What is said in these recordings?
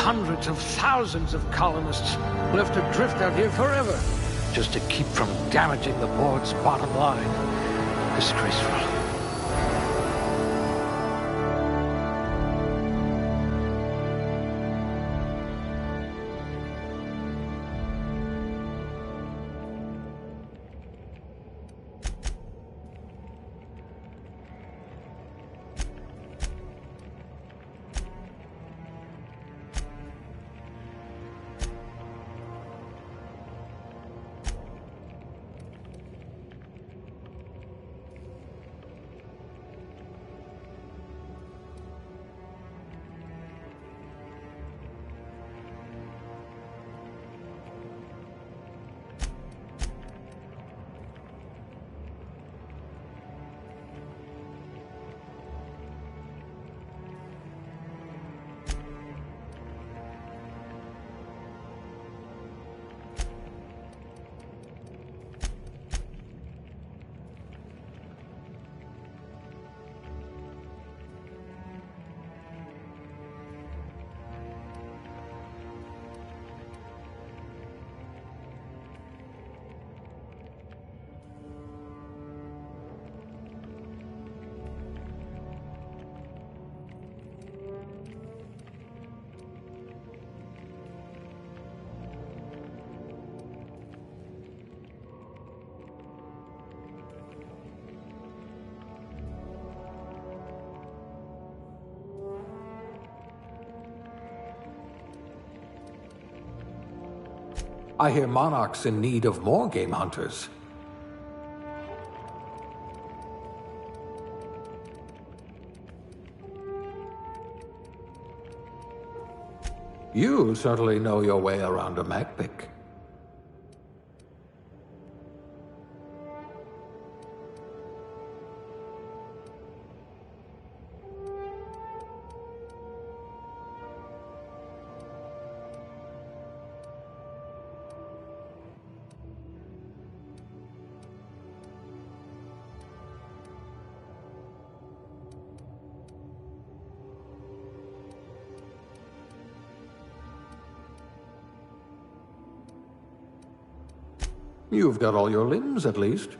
Hundreds of thousands of colonists left adrift out here forever, just to keep from damaging the board's bottom line. Disgraceful. I hear Monarch's in need of more game hunters. You certainly know your way around a mech pick. You've got all your limbs, at least.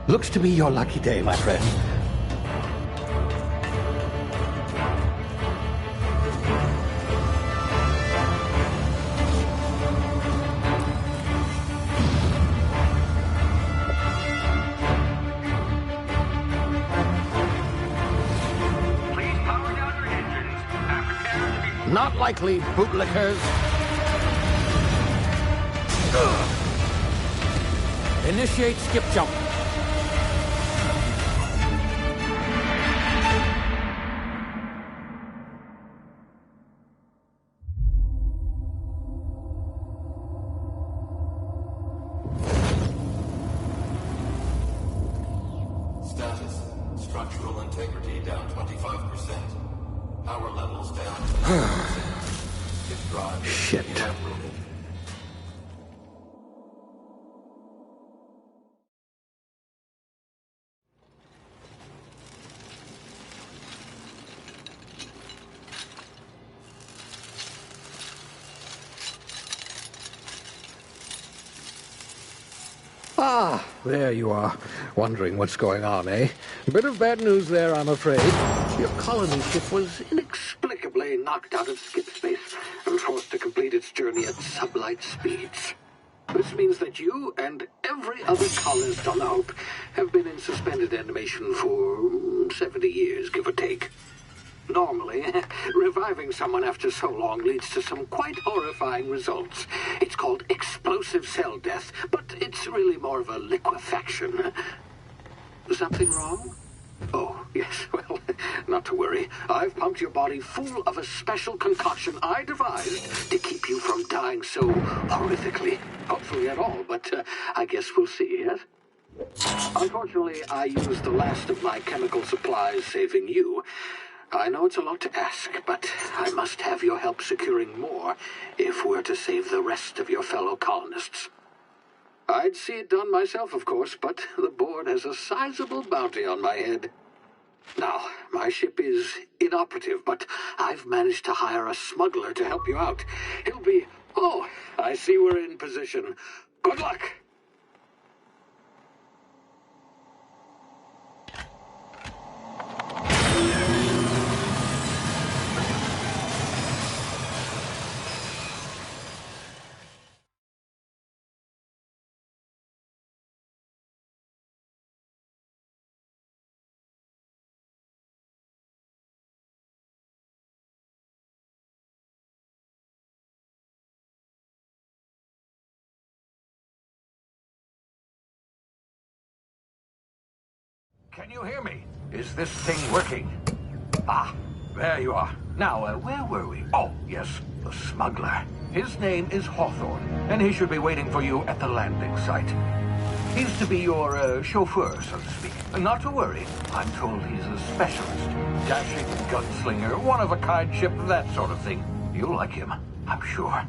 Looks to be your lucky day, my friend. Please power down your engines and prepare to be... Not likely, bootlickers. Initiate skip jump. Status. Structural integrity down 25%. Power levels down 10%. If drive is Shit. inoperable. Ah, there you are. Wondering what's going on, eh? A bit of bad news there, I'm afraid. Your colony ship was inexplicably knocked out of skip space and forced to complete its journey at sublight speeds. This means that you and every other colonist on the Hope have been in suspended animation for 70 years, give or take. Normally, reviving someone after so long leads to some quite horrifying results. It's called explosive cell death, but it's really more of a liquefaction. Something wrong? Oh, yes, well, not to worry. I've pumped your body full of a special concoction I devised to keep you from dying so horrifically. Hopefully at all, but I guess we'll see, yes? Unfortunately, I used the last of my chemical supplies saving you. I know it's a lot to ask, but I must have your help securing more if we're to save the rest of your fellow colonists. I'd see it done myself, of course, but the board has a sizable bounty on my head. Now, my ship is inoperative, but I've managed to hire a smuggler to help you out. He'll be... Oh, I see we're in position. Good luck! Can you hear me? Is this thing working? Ah, there you are. Now, where were we? Oh, yes, the smuggler. His name is Hawthorne, and he should be waiting for you at the landing site. He's to be your chauffeur, so to speak. Not to worry. I'm told he's a specialist. Dashing gunslinger, one-of-a-kind ship, that sort of thing. You'll like him, I'm sure.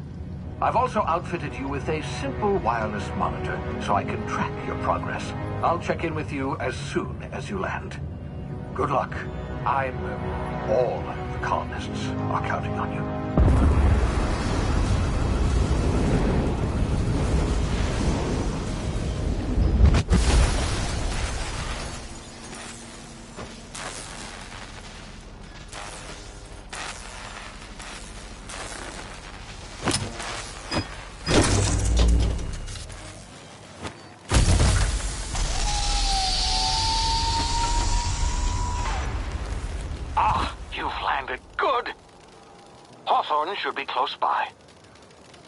I've also outfitted you with a simple wireless monitor, so I can track your progress. I'll check in with you as soon as you land. Good luck. All the colonists are counting on you. Hawthorne should be close by.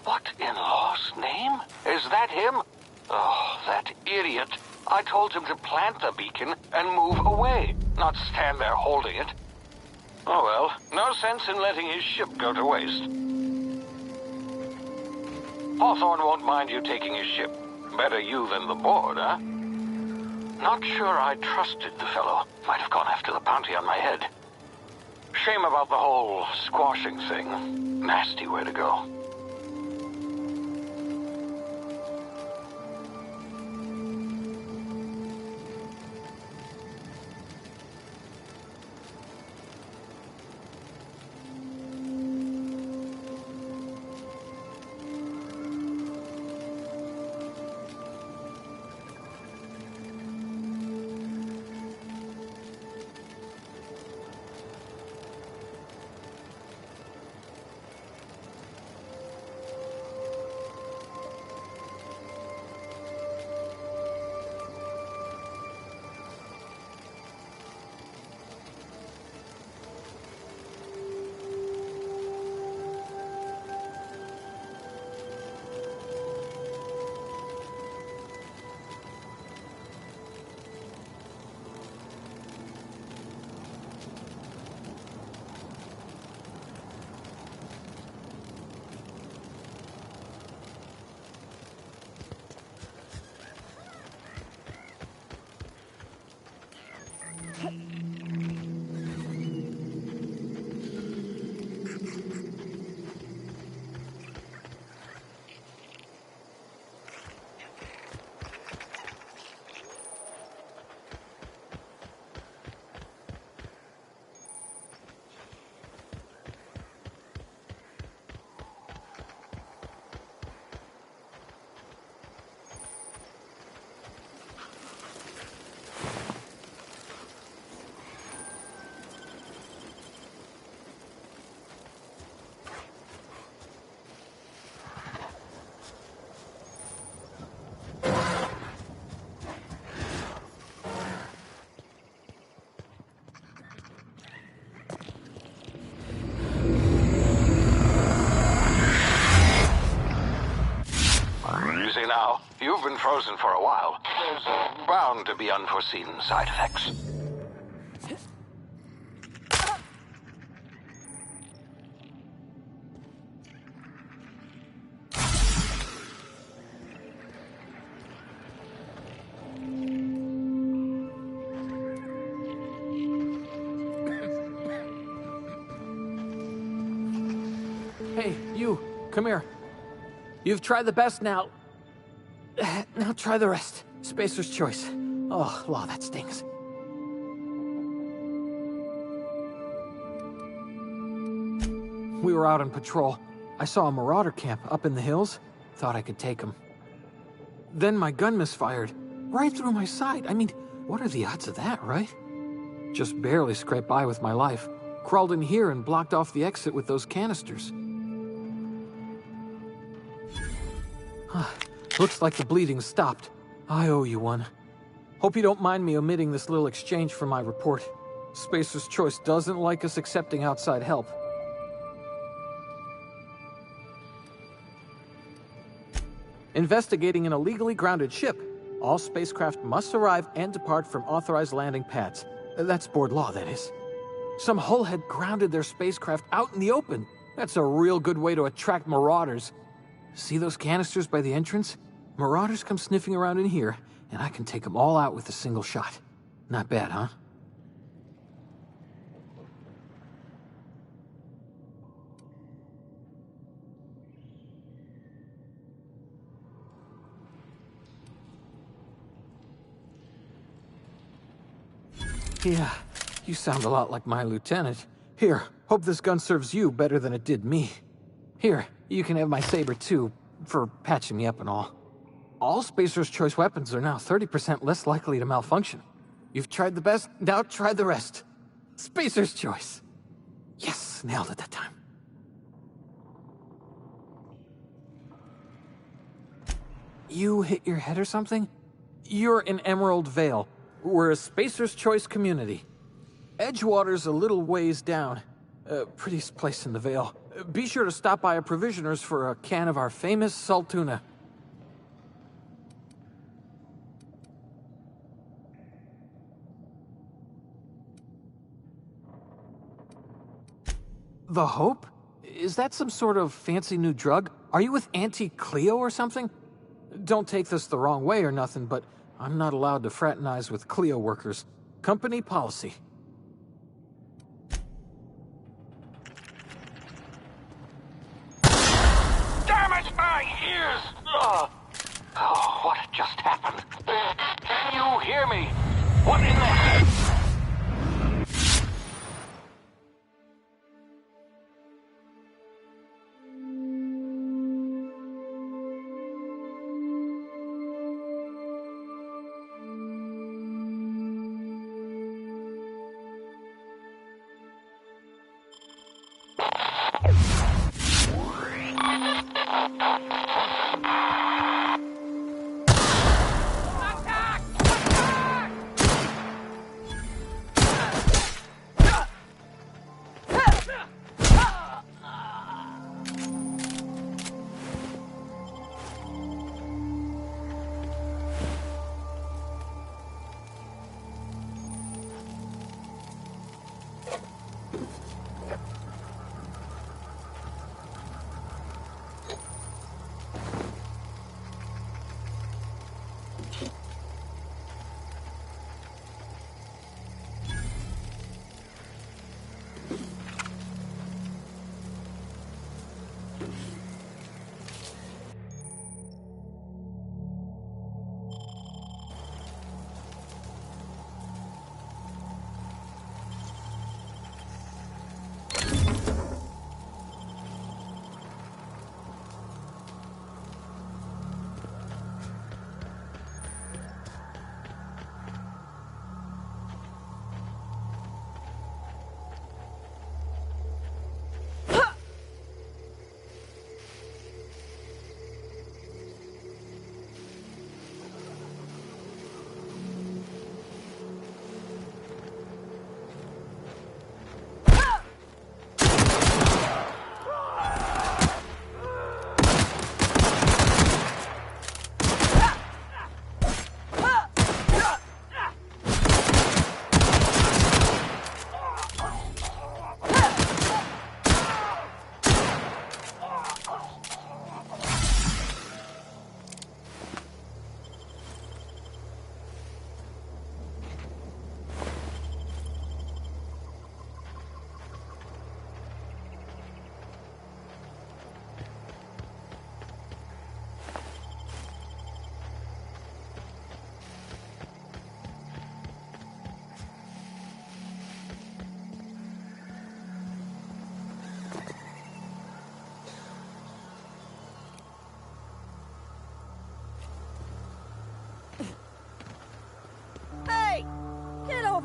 What in law's name? Is that him? Oh, that idiot. I told him to plant the beacon and move away, not stand there holding it. Oh well, no sense in letting his ship go to waste. Hawthorne won't mind you taking his ship. Better you than the board, huh? Not sure I trusted the fellow. Might have gone after the bounty on my head. Shame about the whole squashing thing. Nasty way to go. Now, you've been frozen for a while. There's bound to be unforeseen side effects. Hey, you, come here. You've tried the best now. Now try the rest. Spacer's choice. Oh, law, that stings. We were out on patrol. I saw a marauder camp up in the hills. Thought I could take him. Then my gun misfired. Right through my side. I mean, what are the odds of that, right? Just barely scraped by with my life. Crawled in here and blocked off the exit with those canisters. Looks like the bleeding stopped. I owe you one. Hope you don't mind me omitting this little exchange from my report. Spacer's Choice doesn't like us accepting outside help. Investigating an illegally grounded ship. All spacecraft must arrive and depart from authorized landing pads. That's board law, that is. Some hull had grounded their spacecraft out in the open. That's a real good way to attract marauders. See those canisters by the entrance? Marauders come sniffing around in here, and I can take them all out with a single shot. Not bad, huh? Yeah, you sound a lot like my lieutenant. Here, hope this gun serves you better than it did me. Here, you can have my saber too, for patching me up and all. All Spacer's Choice weapons are now 30% less likely to malfunction. You've tried the best, now try the rest. Spacer's Choice. Yes, nailed it that time. You hit your head or something? You're in Emerald Vale. We're a Spacer's Choice community. Edgewater's a little ways down. Prettiest place in the Vale. Be sure to stop by a provisioner's for a can of our famous salt tuna. The Hope? Is that some sort of fancy new drug? Are you with Auntie Cleo or something? Don't take this the wrong way or nothing, but I'm not allowed to fraternize with Cleo workers. Company policy. Damn it, my ears! Oh, what just happened? Can you hear me? What in the heck?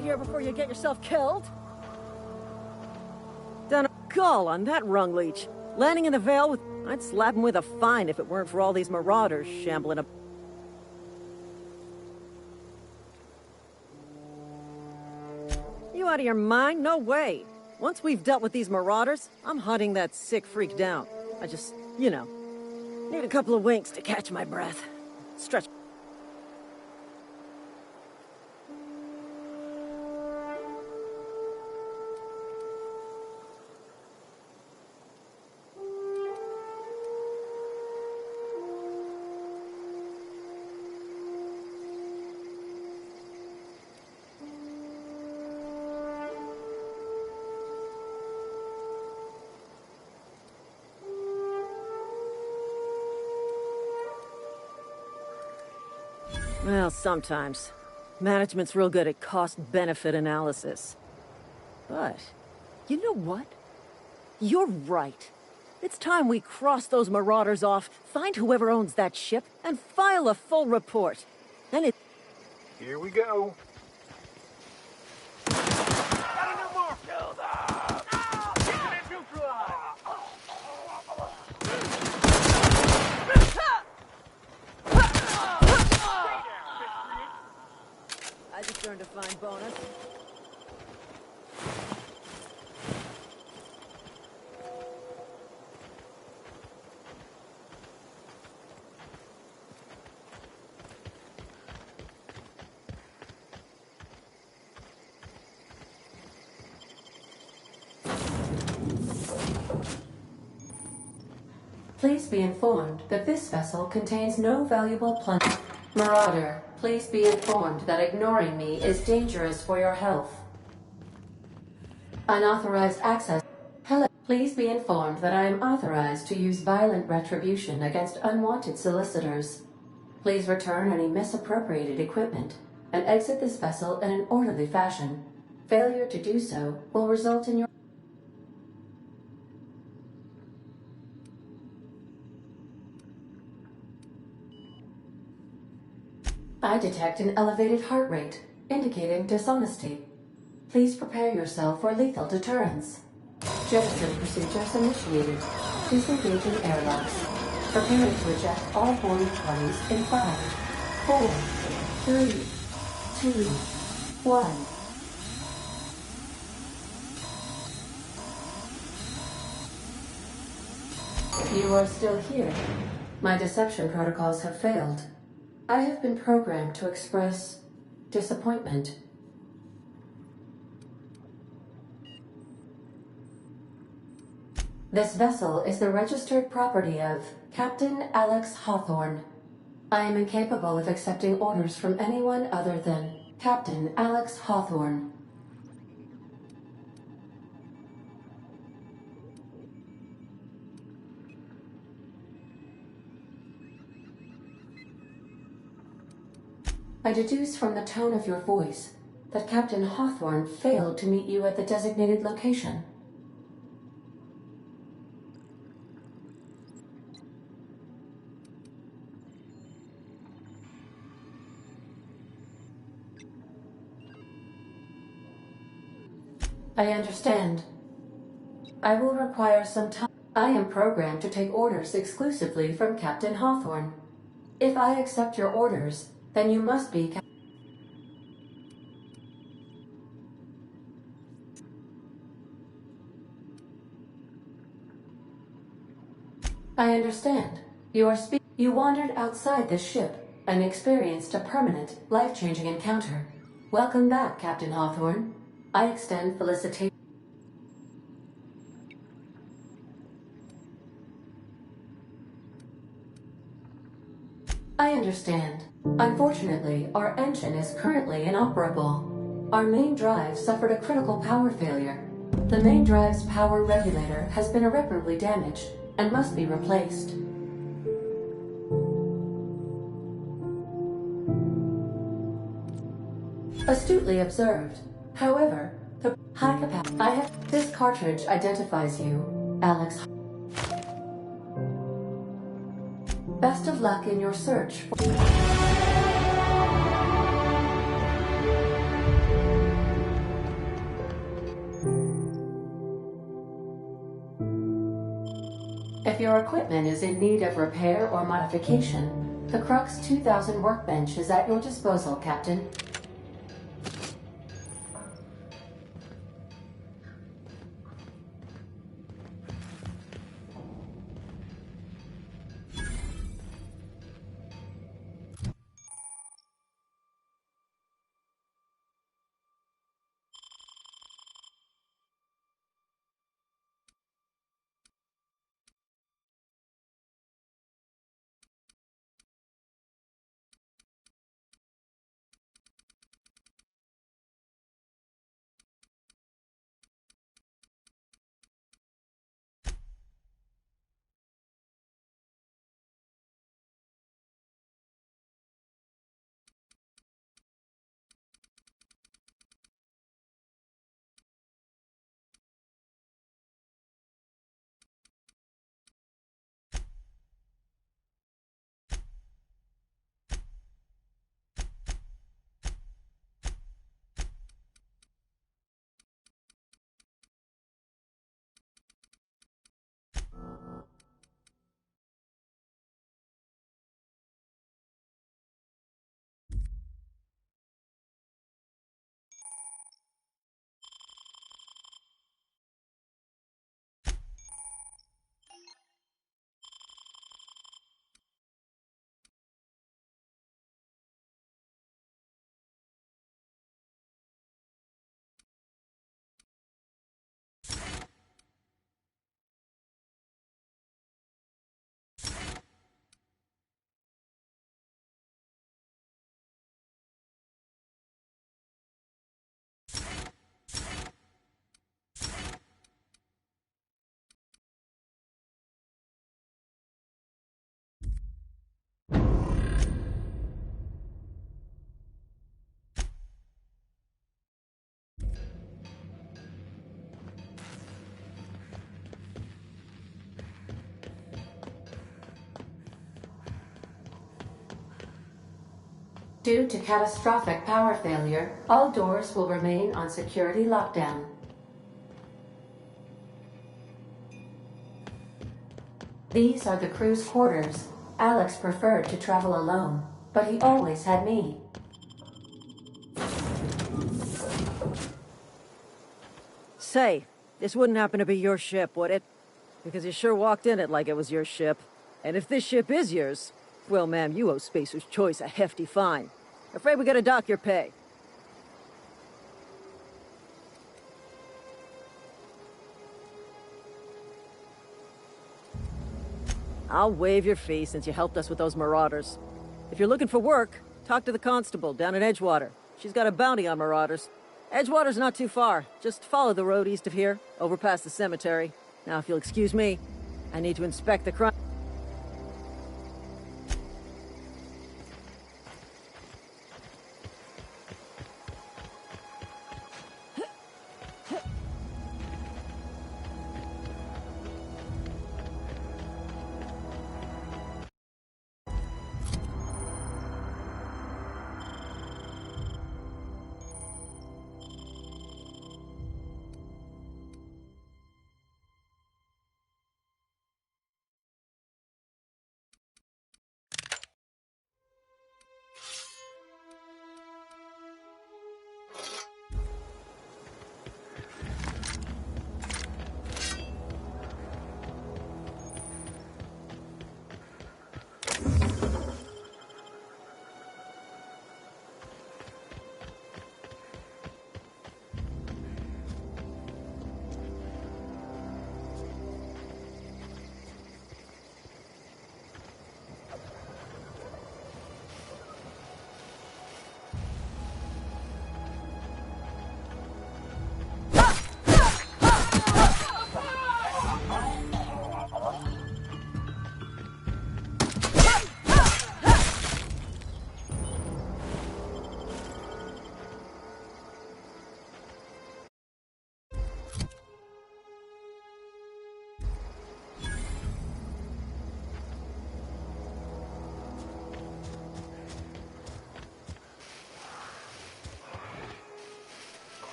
of here before you get yourself killed. Done a gall on that rung leech. Landing in the Vale with... I'd slap him with a fine if it weren't for all these marauders shambling up. You out of your mind? No way. Once we've dealt with these marauders, I'm hunting that sick freak down. I just, you know, need a couple of winks to catch my breath. Stretch. Well, sometimes. Management's real good at cost-benefit analysis. But, you know what? You're right. It's time we cross those marauders off, find whoever owns that ship, and file a full report. And it... Here we go. I just earned a fine bonus. Please be informed that this vessel contains no valuable plunder. Marauder, please be informed that ignoring me is dangerous for your health. Unauthorized access. Hello. Please be informed that I am authorized to use violent retribution against unwanted solicitors. Please return any misappropriated equipment and exit this vessel in an orderly fashion. Failure to do so will result in your... I detect an elevated heart rate, indicating dishonesty. Please prepare yourself for lethal deterrence. Jettison procedures initiated. Disengaging airlocks. Preparing to eject all boarding parties in 5, 4, 3, 2, 1. You are still here. My deception protocols have failed. I have been programmed to express disappointment. This vessel is the registered property of Captain Alex Hawthorne. I am incapable of accepting orders from anyone other than Captain Alex Hawthorne. I deduce from the tone of your voice that Captain Hawthorne failed to meet you at the designated location. I understand. I will require some time. I am programmed to take orders exclusively from Captain Hawthorne. If I accept your orders, then you must be I understand. You wandered outside this ship and experienced a permanent, life-changing encounter. Welcome back, Captain Hawthorne. I extend felicitation. I understand. Unfortunately, our engine is currently inoperable. Our main drive suffered a critical power failure. The main drive's power regulator has been irreparably damaged and must be replaced. Astutely observed. However, the high capacity... This cartridge identifies you, Alex. Best of luck in your search. If your equipment is in need of repair or modification, the Crux 2000 workbench is at your disposal, Captain. Due to catastrophic power failure, all doors will remain on security lockdown. These are the crew's quarters. Alex preferred to travel alone, but he always had me. Say, this wouldn't happen to be your ship, would it? Because you sure walked in it like it was your ship. And if this ship is yours, well, ma'am, you owe Spacer's Choice a hefty fine. Afraid we gotta dock your pay. I'll waive your fee since you helped us with those marauders. If you're looking for work, talk to the constable down at Edgewater. She's got a bounty on marauders. Edgewater's not too far. Just follow the road east of here, over past the cemetery. Now, if you'll excuse me, I need to inspect the crime.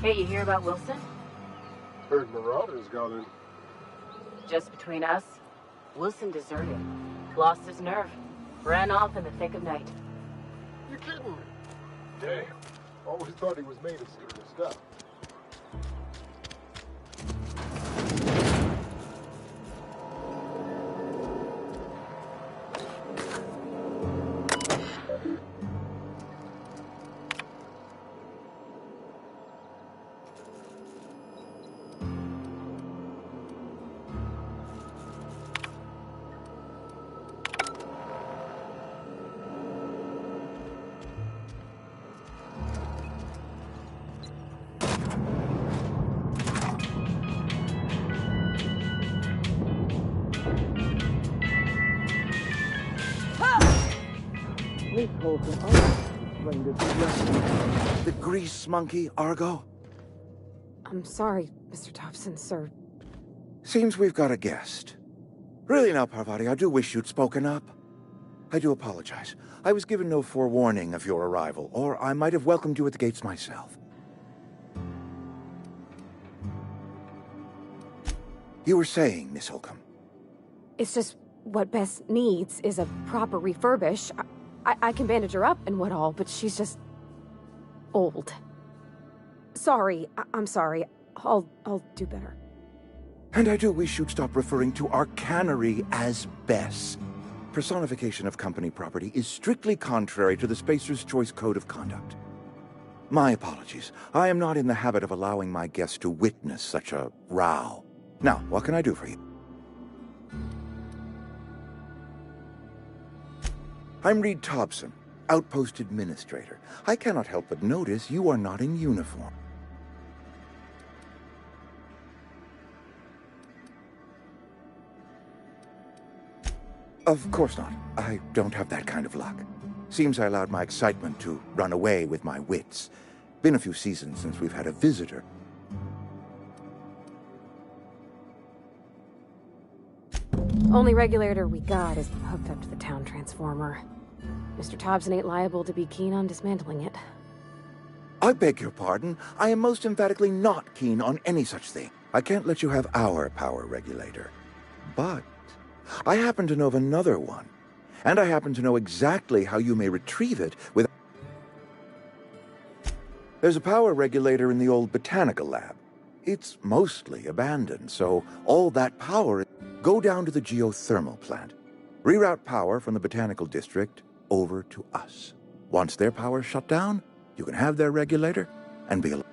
Hey, you hear about Wilson? Heard Marauders got in. Just between us, Wilson deserted. Lost his nerve. Ran off in the thick of night. You're kidding me. Damn. Always thought he was made of scary stuff. The grease monkey, Argo? I'm sorry, Mr. Thompson, sir. Seems we've got a guest. Really now, Parvati, I do wish you'd spoken up. I do apologize. I was given no forewarning of your arrival, or I might have welcomed you at the gates myself. You were saying, Miss Holcomb. It's just what Bess needs is a proper refurbish. I can bandage her up and what all, but she's just old. Sorry, I'm sorry. I'll do better. And I do wish you'd stop referring to our cannery as Bess. Personification of company property is strictly contrary to the Spacer's Choice Code of Conduct. My apologies. I am not in the habit of allowing my guests to witness such a row. Now, what can I do for you? I'm Reed Thompson, Outpost Administrator. I cannot help but notice you are not in uniform. Of course not. I don't have that kind of luck. Seems I allowed my excitement to run away with my wits. Been a few seasons since we've had a visitor. Only regulator we got is hooked up to the town transformer. Mr. Thompson ain't liable to be keen on dismantling it. I beg your pardon. I am most emphatically not keen on any such thing. I can't let you have our power regulator. But I happen to know of another one. And I happen to know exactly how you may retrieve it with... There's a power regulator in the old botanical lab. It's mostly abandoned, so all that power... Go down to the geothermal plant. Reroute power from the botanical district over to us. Once their power's shut down, you can have their regulator and be alone.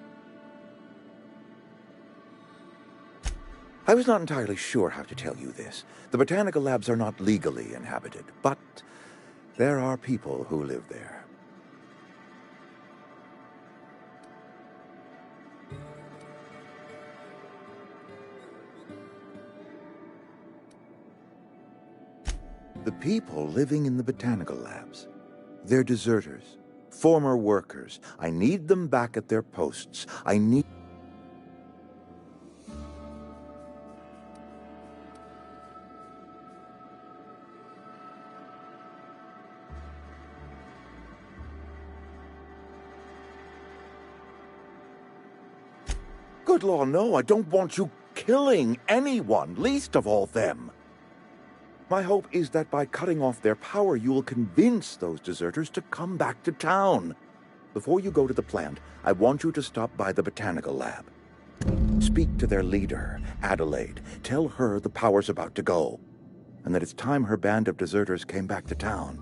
I was not entirely sure how to tell you this. The botanical labs are not legally inhabited, but there are people who live there. The people living in the botanical labs. They're deserters, former workers. I need them back at their posts. I need... Good law, no, I don't want you killing anyone, least of all them. My hope is that by cutting off their power, you will convince those deserters to come back to town. Before you go to the plant, I want you to stop by the botanical lab. Speak to their leader, Adelaide. Tell her the power's about to go, and that it's time her band of deserters came back to town.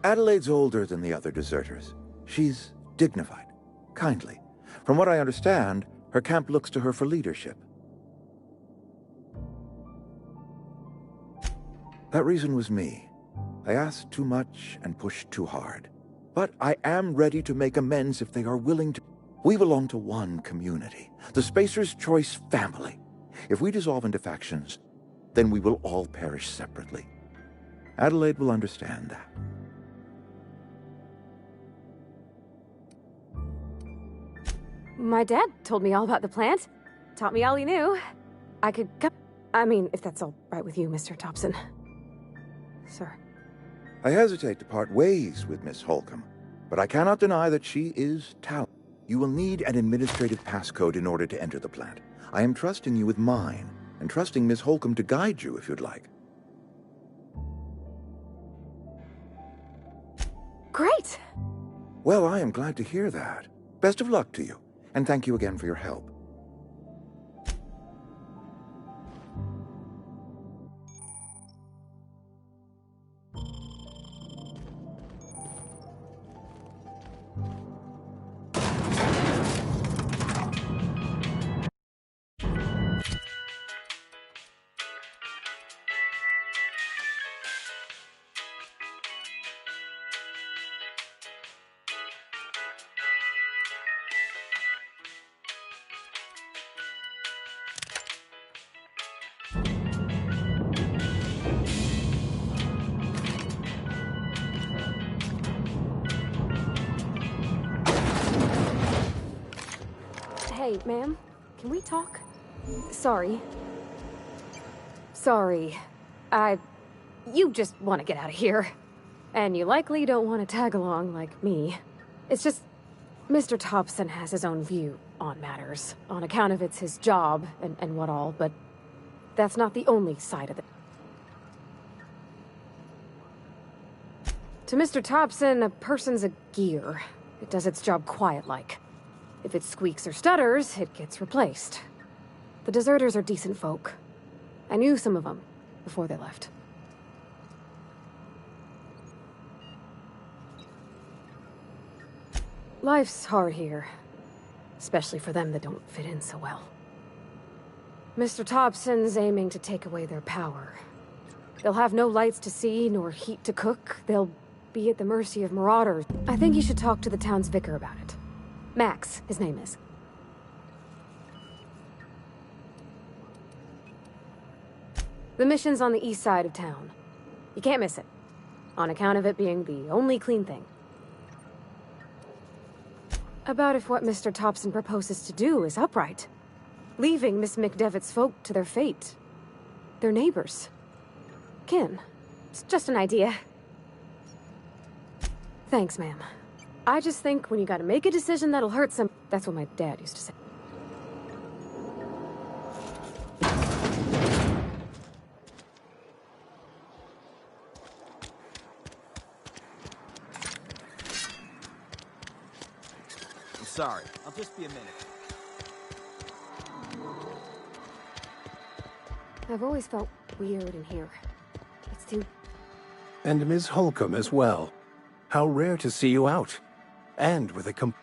Adelaide's older than the other deserters. She's dignified, kindly. From what I understand, her camp looks to her for leadership. That reason was me. I asked too much and pushed too hard. But I am ready to make amends if they are willing to. We belong to one community, the Spacer's Choice family. If we dissolve into factions, then we will all perish separately. Adelaide will understand that. My dad told me all about the plant. Taught me all he knew. I could come... I mean, if that's all right with you, Mr. Thompson. Sir. I hesitate to part ways with Miss Holcomb, but I cannot deny that she is talented. You will need an administrative passcode in order to enter the plant. I am trusting you with mine, and trusting Miss Holcomb to guide you if you'd like. Great! Well, I am glad to hear that. Best of luck to you, and thank you again for your help. Hey, ma'am, can we talk? Sorry. Sorry. You just want to get out of here. And you likely don't want to tag along like me. It's just, Mr. Thompson has his own view on matters, on account of it's his job and what all, but that's not the only side of it. To Mr. Thompson, a person's a gear. It does its job quiet-like. If it squeaks or stutters, it gets replaced. The deserters are decent folk. I knew some of them before they left. Life's hard here, especially for them that don't fit in so well. Mr. Thompson's aiming to take away their power. They'll have no lights to see, nor heat to cook. They'll be at the mercy of marauders. I think you should talk to the town's vicar about it. Max, his name is. The mission's on the east side of town. You can't miss it, on account of it being the only clean thing. About if what Mr. Thompson proposes to do is upright. Leaving Miss McDevitt's folk to their fate. Their neighbors. Kin. It's just an idea. Thanks, ma'am. I just think when you gotta make a decision that'll hurt some... That's what my dad used to say. I'm sorry. I'll just be a minute. I've always felt weird in here. It's too... And Ms. Holcomb as well. How rare to see you out. And with a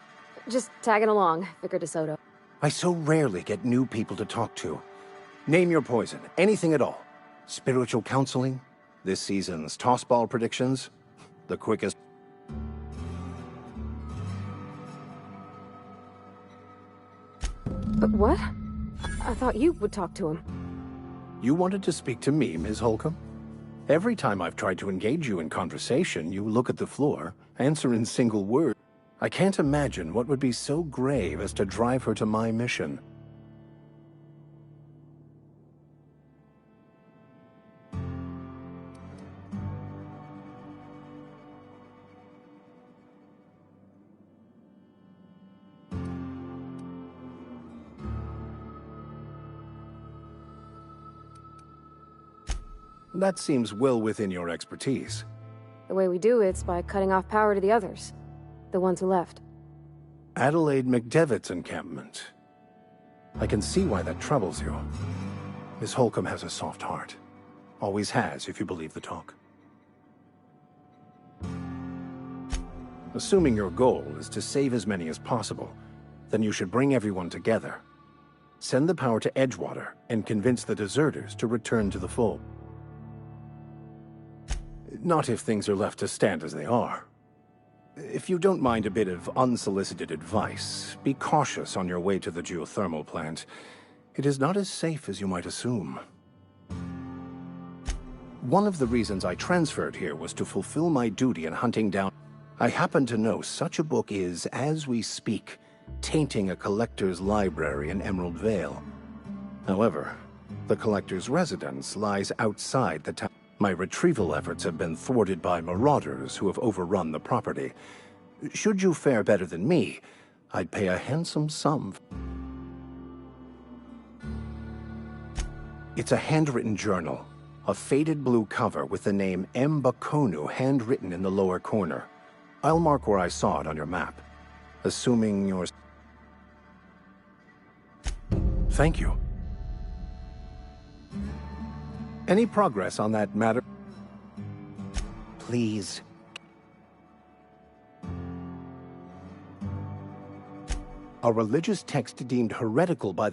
Just tagging along, Vicar DeSoto. I so rarely get new people to talk to. Name your poison, anything at all. Spiritual counseling, this season's tossball predictions, the quickest... But what? I thought you would talk to him. You wanted to speak to me, Ms. Holcomb? Every time I've tried to engage you in conversation, you look at the floor, answer in single words. I can't imagine what would be so grave as to drive her to my mission. That seems well within your expertise. The way we do it's by cutting off power to the others. The ones who left. Adelaide McDevitt's encampment. I can see why that troubles you. Miss Holcomb has a soft heart. Always has, if you believe the talk. Assuming your goal is to save as many as possible, then you should bring everyone together. Send the power to Edgewater and convince the deserters to return to the fold. Not if things are left to stand as they are. If you don't mind a bit of unsolicited advice, be cautious on your way to the geothermal plant. It is not as safe as you might assume. One of the reasons I transferred here was to fulfill my duty in hunting down... I happen to know such a book is, as we speak, tainting a collector's library in Emerald Vale. However, the collector's residence lies outside the town. My retrieval efforts have been thwarted by marauders who have overrun the property. Should you fare better than me, I'd pay a handsome sum. It's a handwritten journal, a faded blue cover with the name M. Bakonu handwritten in the lower corner. I'll mark where I saw it on your map. Assuming you're... Thank you. Any progress on that matter? Please. A religious text deemed heretical by...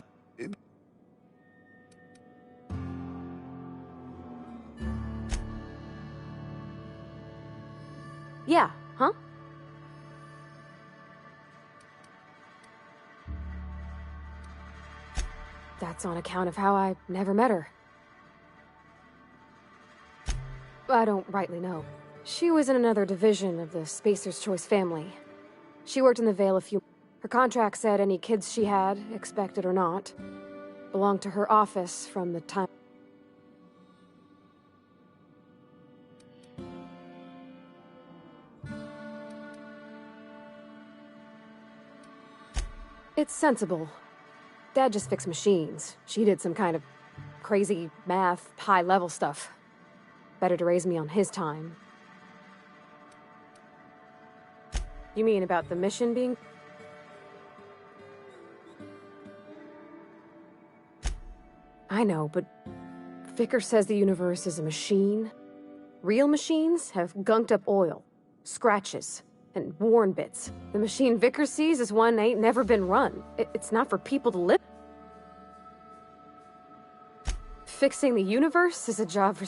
Yeah, huh? That's on account of how I never met her. I don't rightly know. She was in another division of the Spacer's Choice family. She worked in the Vale a few... Her contract said any kids she had, expected or not, belonged to her office from the time... It's sensible. Dad just fixed machines. She did some kind of crazy math, high-level stuff. Better to raise me on his time. You mean about the mission being... I know, but Vicker says the universe is a machine. Real machines have gunked up oil, scratches, and worn bits. The machine Vicker sees is one ain't never been run. It's not for people to live. Fixing the universe is a job for...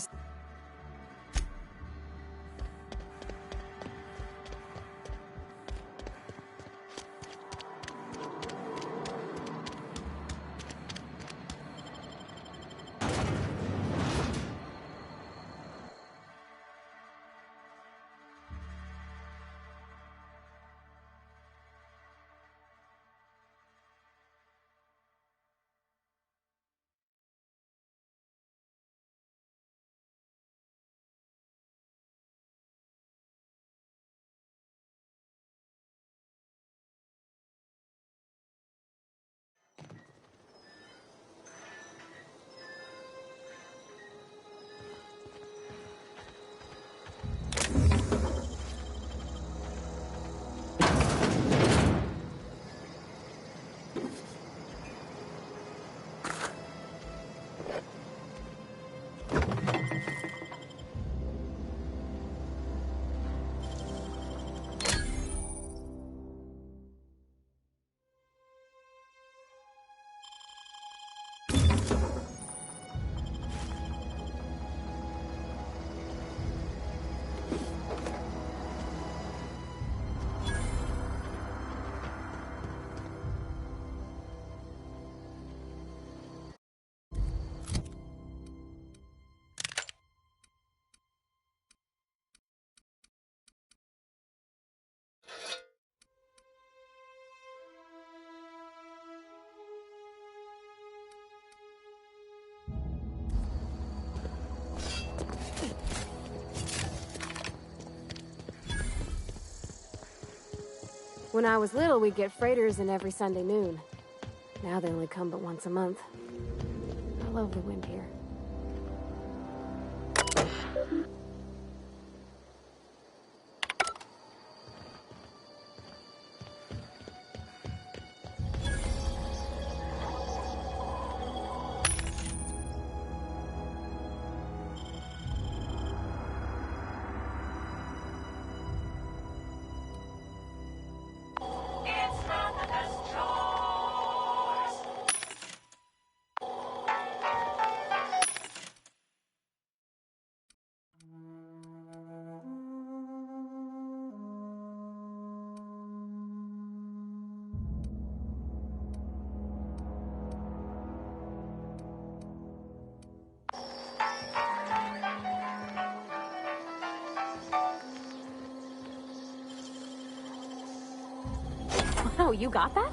When I was little, we'd get freighters in every Sunday noon. Now they only come but once a month. I love the wind here. Oh, you got that?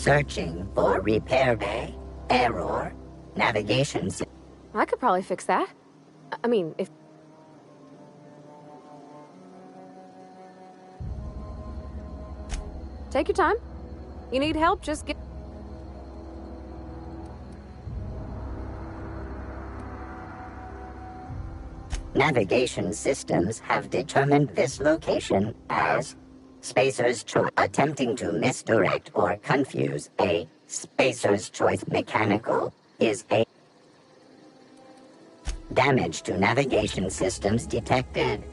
Searching for repair bay. Error. Navigation. I could probably fix that. I mean, if... Take your time. You need help, just get... Navigation systems have determined this location as Spacer's Choice. Attempting to misdirect or confuse a Spacer's Choice mechanical is a damage to navigation systems detected.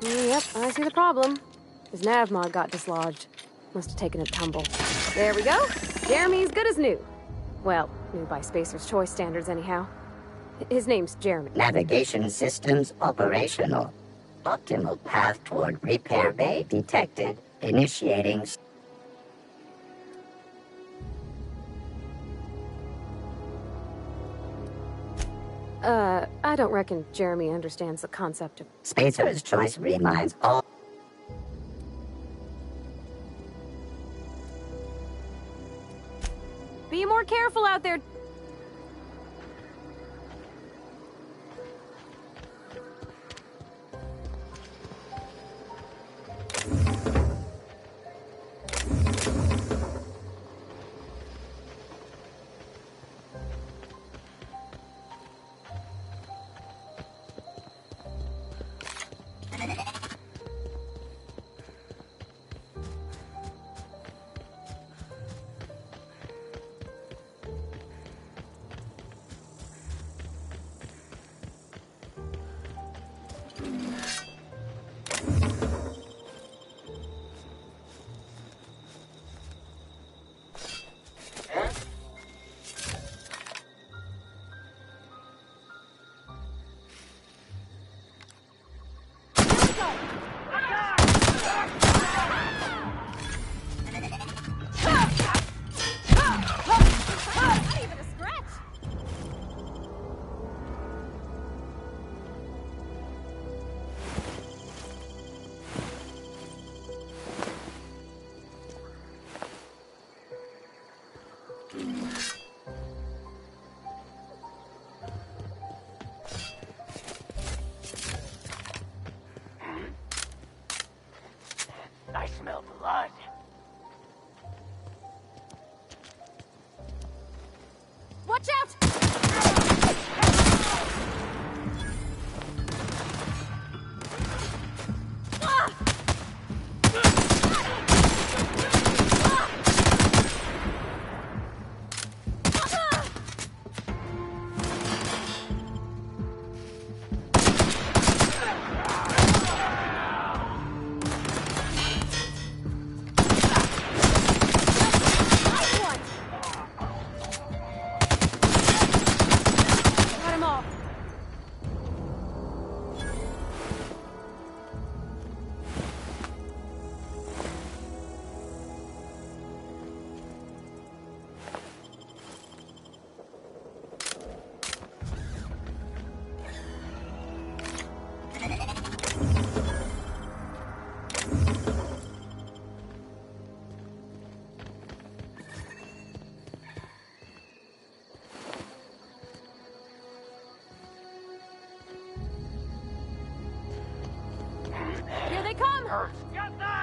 Yep, I see the problem. His nav mod got dislodged. Must have taken a tumble. There we go. Jeremy's good as new. Well, new by Spacer's Choice standards anyhow. His name's Jeremy. Navigation systems operational. Optimal path toward repair bay detected. Initiating. I don't reckon Jeremy understands the concept of... Spacer's Choice reminds all... Be more careful out there. I smell blood. Watch out! Here they come! Get them!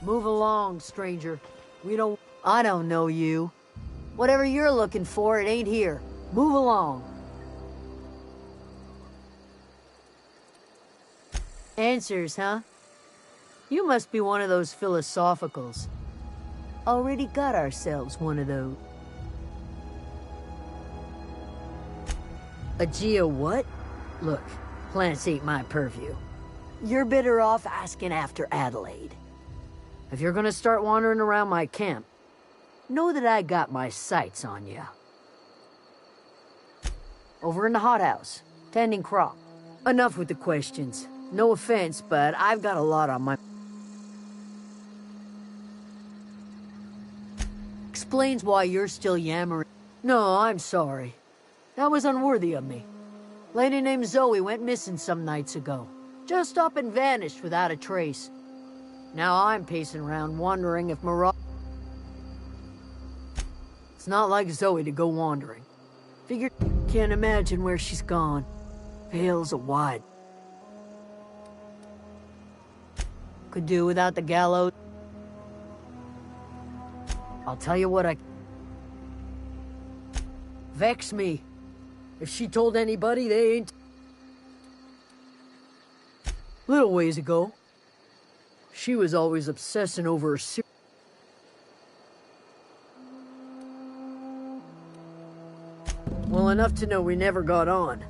Move along, stranger. I don't know you. Whatever you're looking for, it ain't here. Move along. Answers, huh? You must be one of those philosophicals. Already got ourselves one of those. A geo what? Look, plants ain't my purview. You're better off asking after Adelaide. If you're gonna start wandering around my camp, know that I got my sights on you. Over in the hothouse, tending crop. Enough with the questions. No offense, but I've got a lot on my... Explains why you're still yammering. No, I'm sorry. That was unworthy of me. Lady named Zoe went missing some nights ago. Just up and vanished without a trace. Now I'm pacing around wondering if It's not like Zoe to go wandering. Figured... Can't imagine where she's gone. Veils are wide. Could do without the gallows. I'll tell you what Vex me. If she told anybody, they ain't... Little ways ago, she was always obsessing over her Well, enough to know we never got on.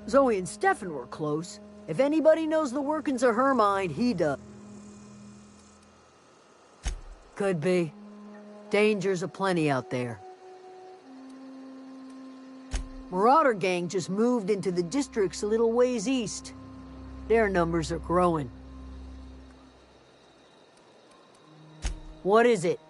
Zoe and Stefan were close. If anybody knows the workings of her mind, he does. Could be. Dangers aplenty out there. Marauder gang just moved into the districts a little ways east. Their numbers are growing. What is it?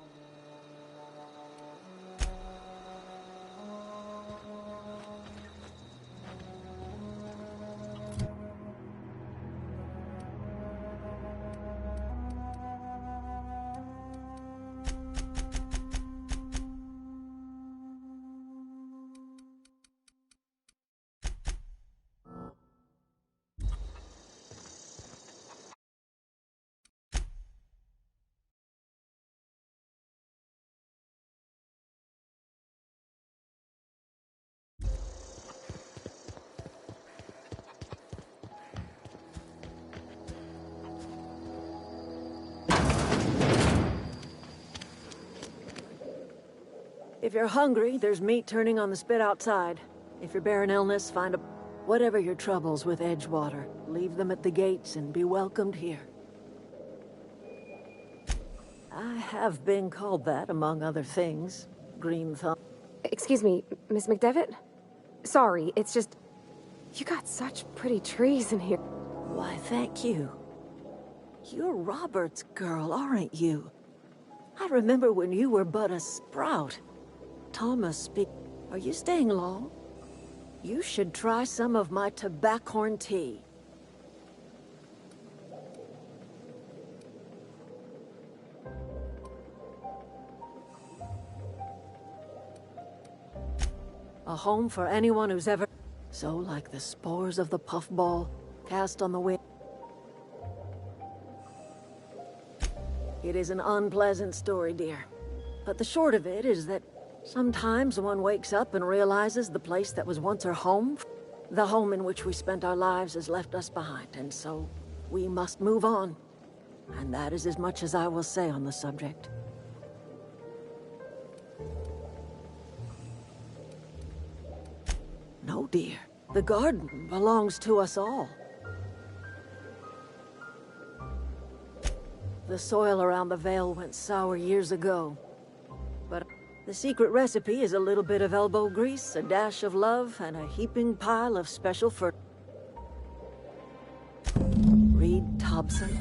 If you're hungry, there's meat turning on the spit outside. If you're bearing illness, find a... Whatever your troubles with Edgewater, leave them at the gates and be welcomed here. I have been called that, among other things. Green Thumb. Excuse me, Miss McDevitt? Sorry, it's just... You got such pretty trees in here. Why, thank you. You're Robert's girl, aren't you? I remember when you were but a sprout. Thomas speak... Are you staying long? You should try some of my tobaccorn tea. A home for anyone who's ever... So like the spores of the puffball, cast on the wind. It is an unpleasant story, dear. But the short of it is that sometimes one wakes up and realizes the place that was once our home, the home in which we spent our lives, has left us behind, and so we must move on. And that is as much as I will say on the subject. No, dear. The garden belongs to us all. The soil around the Vale went sour years ago. But the secret recipe is a little bit of elbow grease, a dash of love, and a heaping pile of special Reed Thompson,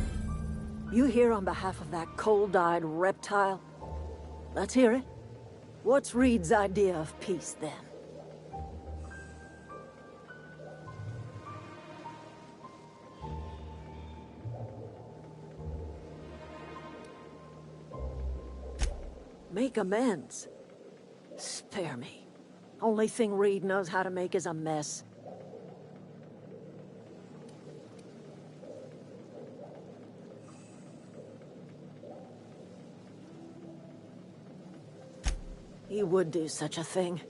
you here on behalf of that cold-eyed reptile? Let's hear it. What's Reed's idea of peace, then? Make amends. Spare me. Only thing Reed knows how to make is a mess. he would do such a thing.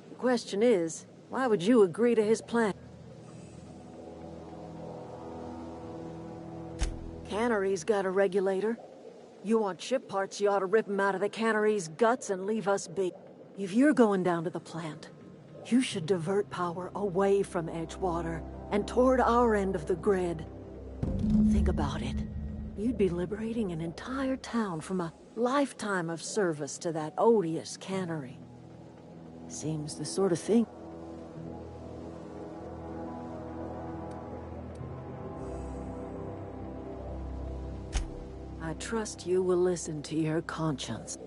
The question is, why would you agree to his plan? Cannery's got a regulator. You want ship parts, you ought to rip him out of the cannery's guts and leave us be. If you're going down to the plant, you should divert power away from Edgewater and toward our end of the grid. Think about it. You'd be liberating an entire town from a lifetime of service to that odious cannery. Seems the sort of thing. I trust you will listen to your conscience.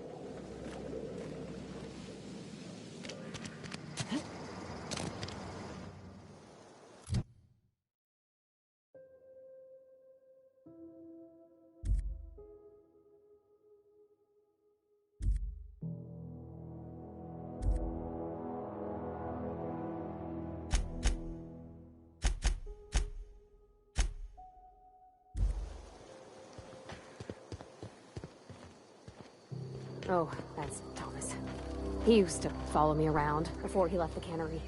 Oh, that's Thomas. He used to follow me around before he left the cannery.